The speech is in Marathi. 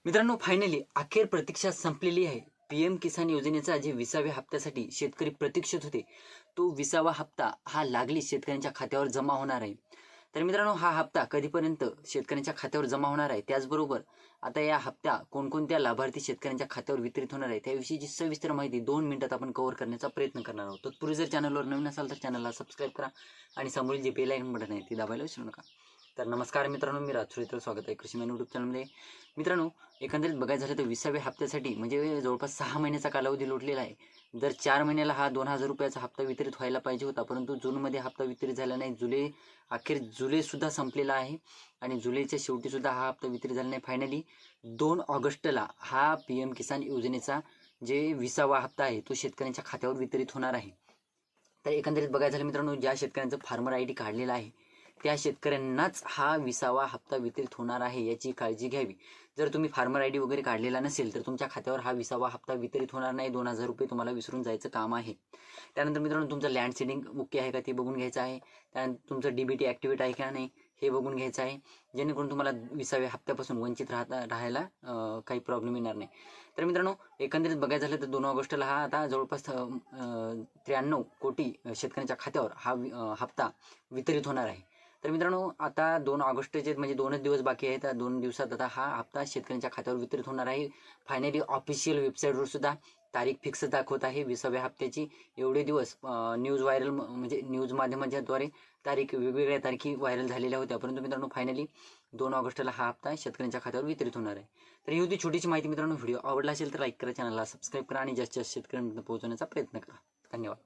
मित्रांनो, फायनली अखेर प्रतीक्षा संपलेली आहे. पीएम किसान योजनेचा जे 20व्या हप्त्यासाठी शेतकरी प्रतीक्षित होते, तो 20वा हप्ता हा लागली शेतकऱ्यांच्या खात्यावर जमा होणार आहे. तर मित्रांनो, हा हप्ता कधीपर्यंत शेतकऱ्यांच्या खात्यावर जमा होणार आहे, त्याचबरोबर आता या हप्ता कोणकोणत्या लाभार्थी शेतकऱ्यांच्या खात्यावर वितरित होणार आहे, त्याविषयीची सविस्तर माहिती 2 मिनिटात आपण कव्हर करण्याचा प्रयत्न करणार आहोत. तत्पूर्वी जर चॅनलवर नवीन असाल तर चॅनलला सबस्क्राईब करा आणि समोरील जे बेल आयकॉन बटन आहे ते दाबायला विसरू नका. तर नमस्कार मित्रांनो, मी राजश्री, स्वागत आहे कृषी मॅन यूट्यूब चॅनलमध्ये. मित्रांनो, एकंदरीत बघायचं झालं तर 20व्या हप्त्यासाठी म्हणजे जवळपास 6 महिन्याचा कालावधी लोटलेला आहे. दर 4 महिन्याला हा 2000 रुपयाचा हप्ता वितरित व्हायला पाहिजे होता, परंतु जूनमध्ये हप्ता वितरित झाला नाही. अखेर जुलैसुद्धा संपलेला आहे आणि जुलैच्या शेवटीसुद्धा हा हप्ता वितरित झाला नाही. फायनली 2 ऑगस्टला हा PM किसान योजनेचा जे 20वा हप्ता आहे तो शेतकऱ्यांच्या खात्यावर वितरित होणार आहे. तर एकंदरीत बघायचं झालं मित्रांनो, ज्या शेतकऱ्यांचं फार्मर ID काढलेला आहे त्या शेतकऱ्यांनाच हा 20वा हप्ता वितरित होणार आहे, याची काळजी घ्यावी. जर तुम्ही फार्मर ID वगैरे काढलेला नसेल तर तुमच्या खात्यावर हा 20वा हप्ता वितरित होणार नाही. 2000 रुपये तुम्हाला विसरून जायचं काम आहे. त्यानंतर मित्रांनो, तुमचं लँड सीडिंग ओके आहे का ते बघून घ्यायचं आहे. त्यानंतर तुमचं DBT ॲक्टिवेट आहे का नाही हे बघून घ्यायचं आहे, जेणेकरून तुम्हाला 20व्या हप्त्यापासून वंचित राहायला काही प्रॉब्लेम येणार नाही. तर मित्रांनो, एकंदरीत बघायचं झालं तर 2 ऑगस्टला हा आता जवळपास 93 कोटी शेतकऱ्यांच्या खात्यावर हा हप्ता वितरित होणार आहे. तर मित्रांनो, आता 2 ऑगस्टचे म्हणजे 2च दिवस बाकी आहेत. 2 दिवसात आता हा हप्ता शेतकऱ्यांच्या खात्यावर वितरित होणार आहे. फायनली ऑफिशियल वेबसाईटवर सुद्धा तारीख फिक्स दाखवत आहे 20व्या हप्त्याची. एवढे दिवस न्यूज व्हायरल म्हणजे न्यूज माध्यमांच्याद्वारे तारीख वेगवेगळ्या तारखी व्हायरल झालेल्या होत्या, परंतु मित्रांनो फायनली 2 ऑगस्टला हा हप्ता शेतकऱ्यांच्या खात्यावर वितरित होणार आहे. तर ही होती छोटीशी माहिती मित्रांनो. व्हिडिओ आवडला असेल तर लाईक करा, चॅनलला सबस्क्राईब करा आणि जास्तीत जास्त शेतकऱ्यांपर्यंत पोहोचवण्याचा प्रयत्न करा. धन्यवाद.